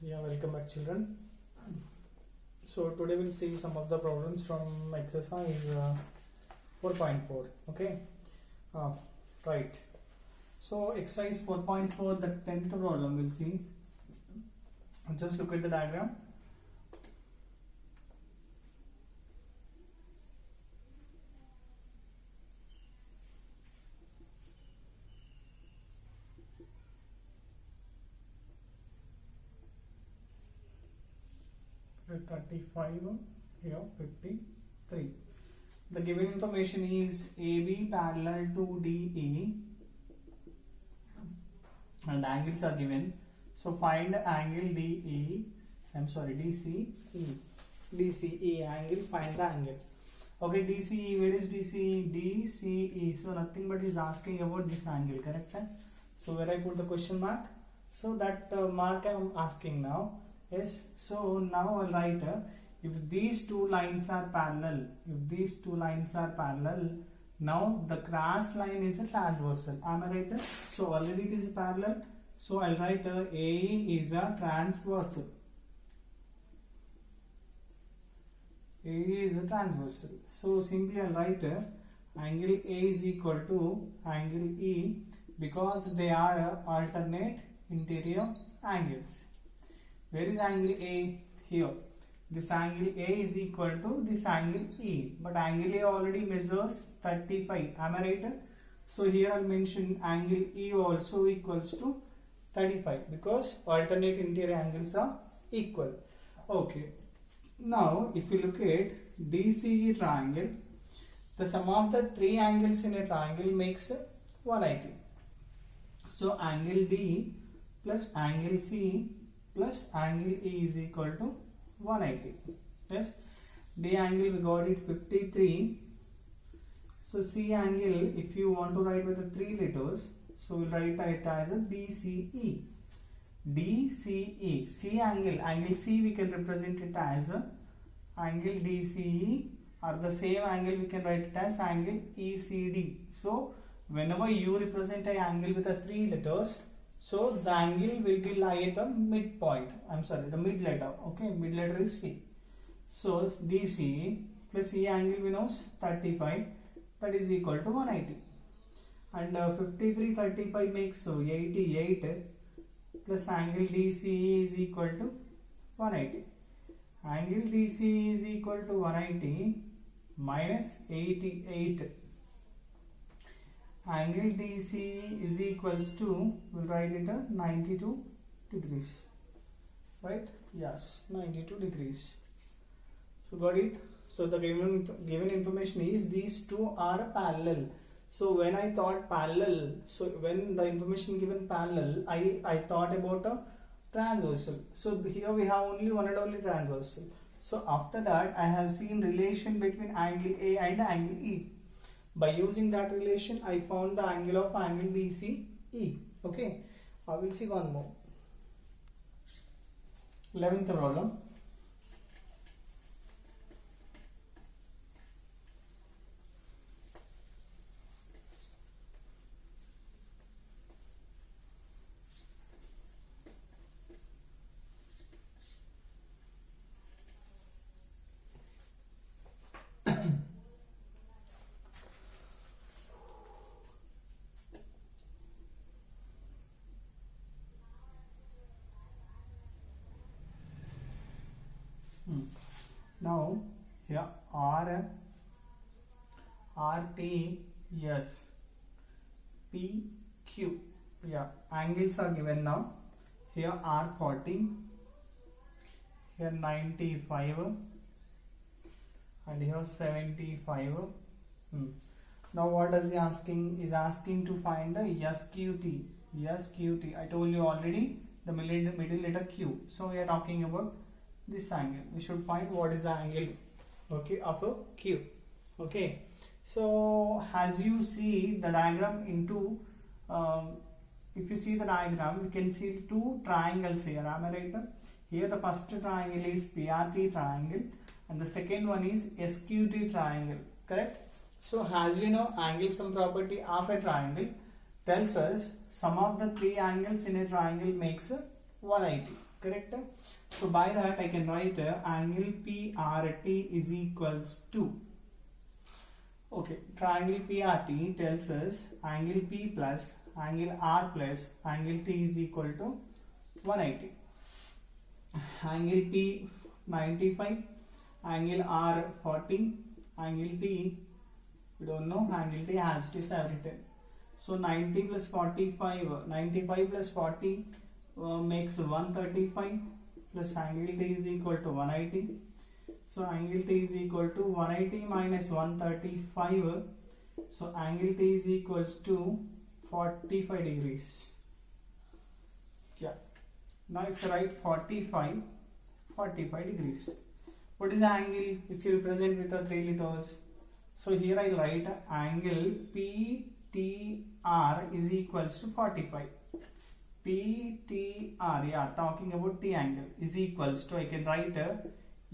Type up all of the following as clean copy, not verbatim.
Yeah, welcome back, children. So today we'll see some of the problems from exercise 4.4. Okay, uh, right. So exercise 4.4, the 10th problem we'll see. Just look at the diagram. Here 35, here 53. The given information is AB parallel to DE and angles are given. So find angle DCE angle, find the angle. Okay, DCE, where is DCE? DCE, so nothing but is asking about this angle, correct? So where I put the question mark, so that mark I am asking now. Yes, so now I'll write if these two lines are parallel, now the cross line is a transversal. Am I right? So already it is parallel. So I'll write A is a transversal. A is a transversal. So simply I'll write angle A is equal to angle E because they are alternate interior angles. Where is angle A? Here. This angle A is equal to this angle E. But angle A already measures 35. Am I right? So here I'll mention angle E also equals to 35 because alternate interior angles are equal. Okay. Now if you look at DCE triangle, the sum of the three angles in a triangle makes 180. So angle D plus angle C plus angle E is equal to 180. Yes, D angle we got it 53. So C angle, if you want to write with the three letters, so we'll write it as a DCE. DCE. C angle C we can represent it as a angle DCE, or the same angle we can write it as angle ECD. So whenever you represent an angle with the three letters, so the angle will be lie at the midpoint. The mid letter. Okay, mid letter is C. So DCE plus E angle we know 35, that is equal to 180. And 53, 35 makes so 88 plus angle DCE is equal to 180. Angle DCE is equal to 180 minus 88. Angle DC is equals to, we'll write it at 92 degrees, right? Yes, 92 degrees. So got it? So the given information is these two are parallel. So when I thought parallel, so when the information given parallel, I thought about a transversal. So here we have only one and only transversal. So after that I have seen relation between angle A and angle E. By using that relation, I found the angle of angle DCE. Okay, I will see one more. 11th problem. Now here RTS PQ, yeah, angles are given now. Here R40, here 95 and here 75. Now what is he asking? Is asking to find the SQT. I told you already the middle letter Q. So we are talking about this angle. We should find what is the angle, okay, of a Q. Okay, so as you see the diagram into if you see the diagram, we can see two triangles here. Am I right? Here the first triangle is PRT triangle and the second one is SQT triangle, correct? So as we know, angle sum property of a triangle tells us sum of the three angles in a triangle makes 180, correct? So by that I can write angle PRT is equals to, okay, triangle PRT tells us angle P plus angle R plus angle T is equal to 180. Angle P 95, angle R 40, angle T we don't know, angle T as it is written. So 90 plus 45, 95 plus 40 makes 135 plus angle T is equal to 180. So angle T is equal to 180 minus 135. So angle T is equals to 45 degrees. Yeah. Now if you write 45 degrees. What is the angle if you represent with the 3 letters? So here I write angle PTR is equals to 45. PTR, yeah, talking about T angle is equals to, I can write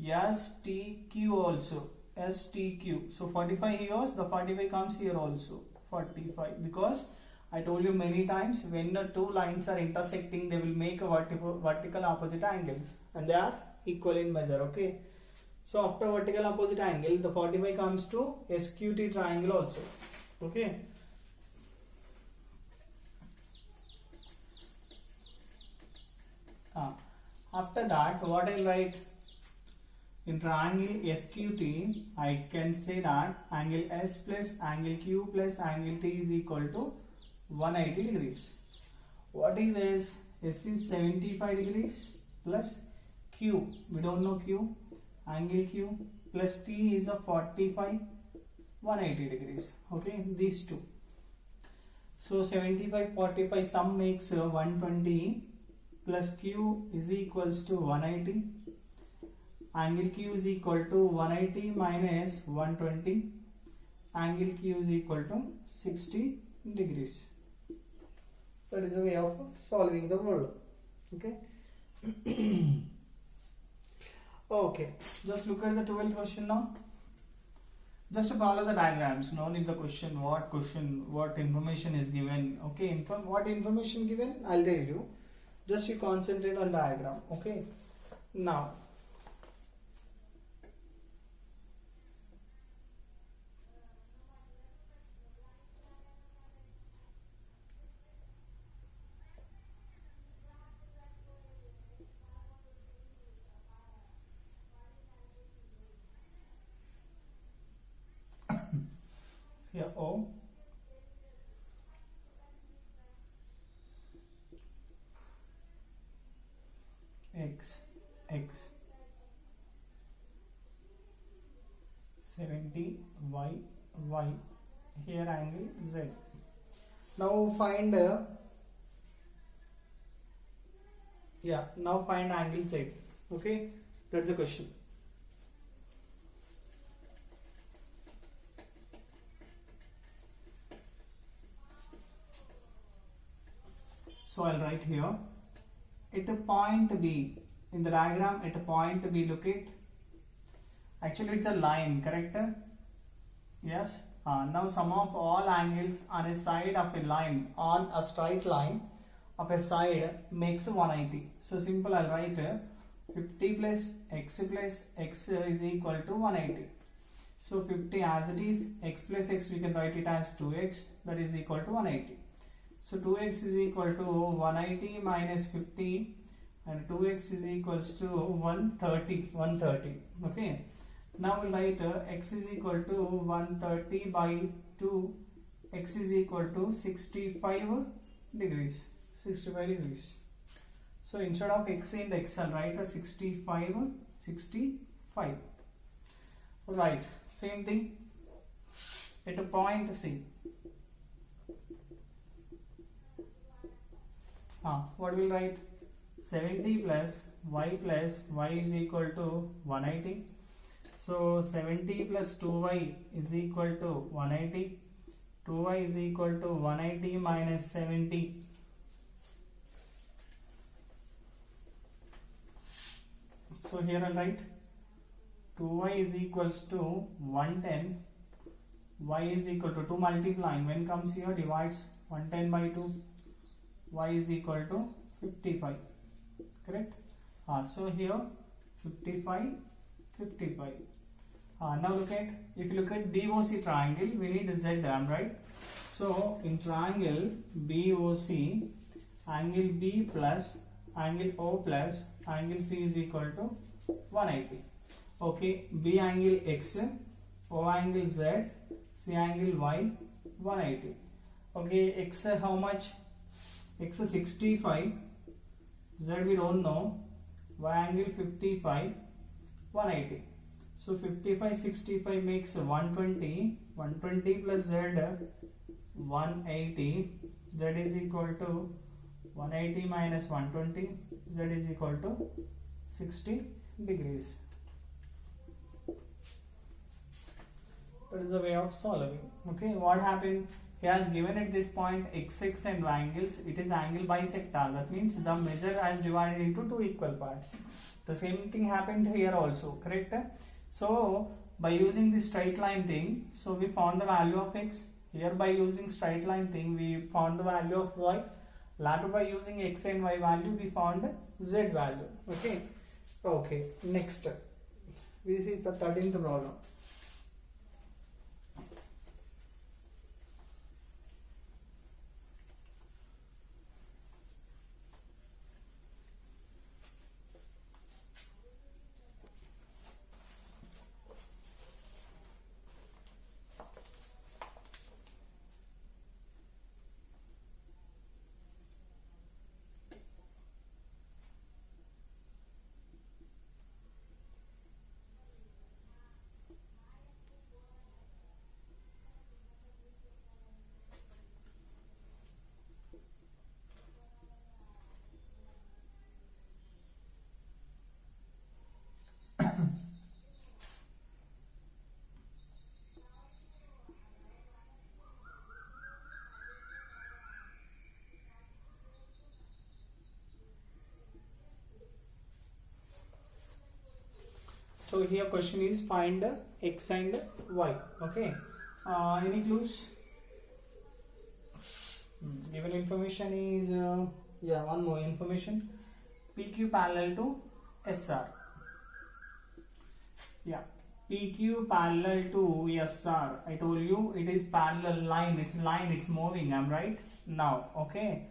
STQ also. STQ. So 45 here, the 45 comes here also. 45, because I told you many times when the two lines are intersecting, they will make a vertical opposite angles and they are equal in measure. Okay. So after vertical opposite angle, the 45 comes to SQT triangle also. Okay. After that, what I write in triangle SQT, I can say that angle S plus angle Q plus angle T is equal to 180 degrees. What is S? S is 75 degrees plus Q. We don't know Q. Angle Q plus T is a 45, 180 degrees. Okay, these two. So 75, 45 sum makes 120 plus Q is equals to 180. Angle Q is equal to 180 minus 120. Angle Q is equal to 60 degrees. That is a way of solving the problem. Okay. Okay, just look at the 12th question now. Just follow the diagrams. No need the question, what information is given. Okay, what information given, I'll tell you. Just you concentrate on diagram. Okay. Now, here O, X, 70, Y, here angle Z. Now find now find angle Z. Okay, that's the question. So I'll write here, at a point B, in the diagram at a point B, look it. Actually it's a line, correct? Yes. Now sum of all angles on a side of a line, on a straight line of a side makes 180. So simple, I'll write 50 plus x is equal to 180. So 50 as it is, x plus x we can write it as 2x, that is equal to 180. So 2x is equal to 180 minus 50 and 2x is equals to 130. Okay. Now we'll write x is equal to 130 by 2, x is equal to 65 degrees. So instead of x in the x, I'll write a 65. Right. Same thing at a point C. What will write? 70 plus y is equal to 180. So 70 plus 2y is equal to 180. 2y is equal to 180 minus 70. So here I'll write 2y is equals to 110. Y is equal to 2 multiplying. When comes here, divides 110 by 2. Y is equal to 55. Correct? So here 55, 55. Now look at, if you look at BOC triangle, we need Z, right? So in triangle BOC, angle B plus angle O plus angle C is equal to 180. Okay, B angle X, O angle Z, C angle Y, 180. Okay, X how much? X 65, Z we don't know, Y angle 55, 180. So 55, 65 makes 120, 120 plus Z, 180, Z is equal to 180 minus 120, Z is equal to 60 degrees. That is the way of solving. Okay, what happened? He has given at this point x and y angles. It is angle bisector. That means the measure has divided into two equal parts. The same thing happened here also, correct? So by using the straight line thing, so we found the value of x. Here by using straight line thing, we found the value of y. Later by using x and y value, we found z value. Okay. Okay. Next, this is the 13th problem. So here question is find x and y. Okay. Any clues? Given information is one more information. PQ parallel to SR. Yeah. PQ parallel to SR. I told you it is parallel line. It's line. It's moving. I'm right now. Okay.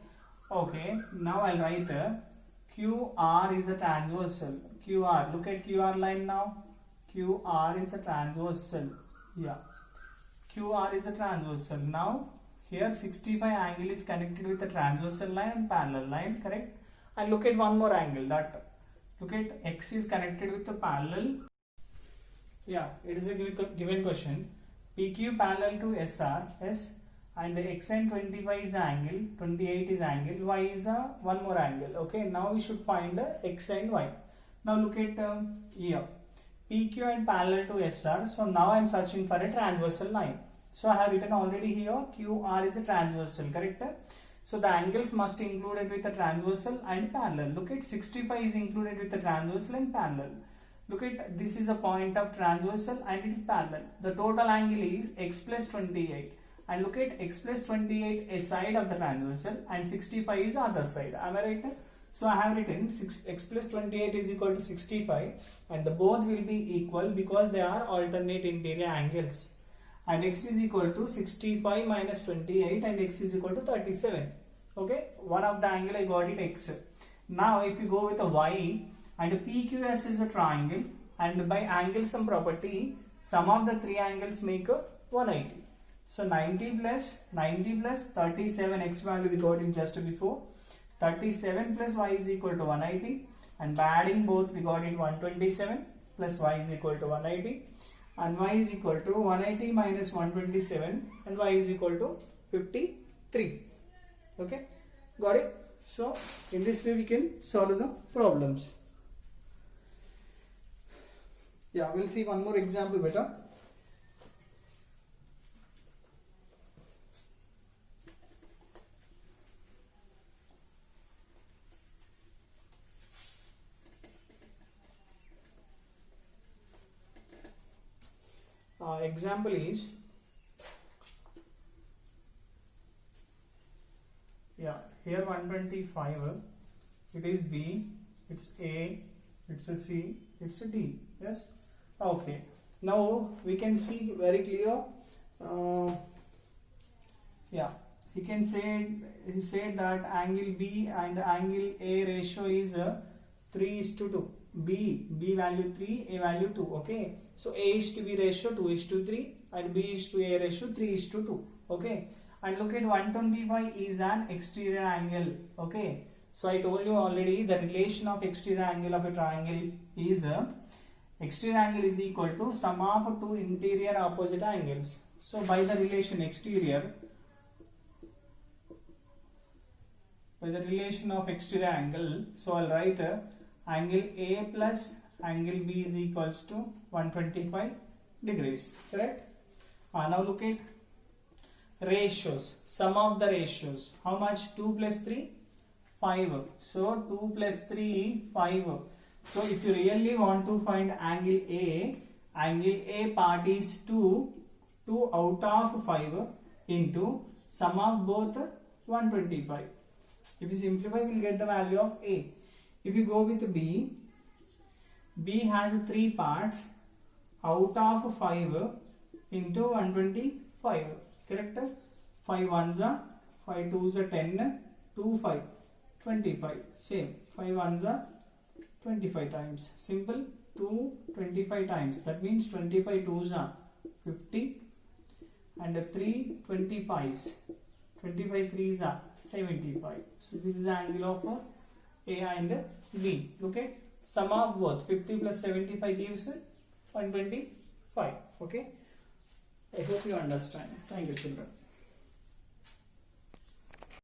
Okay. Now I'll write QR is a transversal. QR, look at QR line now. QR is a transversal. Yeah, QR is a transversal. Now here 65 angle is connected with the transversal line and parallel line, correct? And look at one more angle, that look at X is connected with the parallel. Yeah, it is a given question. PQ parallel to SR, yes, and X and 25 is angle, 28 is angle, Y is a one more angle. Okay, now we should find X and Y. Now look at here, PQ and parallel to SR. So now I am searching for a transversal line. So I have written already here QR is a transversal, correct? So the angles must be included with the transversal and parallel. Look at 65 is included with the transversal and parallel. Look at this is a point of transversal and it is parallel. The total angle is x plus 28. And look at x plus 28 a side of the transversal and 65 is other side. Am I right? So I have written x plus 28 is equal to 65 and the both will be equal because they are alternate interior angles. And x is equal to 65 minus 28 and x is equal to 37. Okay, one of the angle I got it x. Now if you go with a y and PQS is a triangle and by angle sum property, sum of the three angles make a 180. So 90 plus 37 x value we got it just before. 37 plus y is equal to 180 and by adding both we got it 127 plus y is equal to 180 and y is equal to 180 minus 127 and y is equal to 53. Okay, got it? So in this way we can solve the problems. Yeah, we'll see one more example better. Example is, yeah, here 125, it is B, it's A, it's a C, it's a D. Yes. Okay. Now we can see very clear. Yeah. He said that angle B and angle A ratio is 3:2. B value 3, A value 2. Okay. So A is to B ratio 2:3 and B is to A ratio 3:2. Okay. And look at 125 is an exterior angle. Okay. So I told you already the relation of exterior angle of a triangle is exterior angle is equal to sum of two interior opposite angles. So by the relation of exterior angle, so I'll write angle A plus angle B is equals to 125 degrees. Correct? Now look at ratios. Sum of the ratios. How much? 2 plus 3? 5. So 2 plus 3, 5. So if you really want to find angle A part is 2 out of 5 into sum of both 125. If you simplify, we will get the value of A. If you go with B has 3 parts out of 5 into 125. Correct? 5 ones are 5 twos are 10, 2 5 25. Same 5 ones are 25 times. Simple. 2 25 times. That means 25 twos are 50 and 3 25s. 25 threes are 75. So this is the angle of A and B. Look at sum of both. 50 plus 75 gives 125. Okay. I hope you understand. Thank you, children.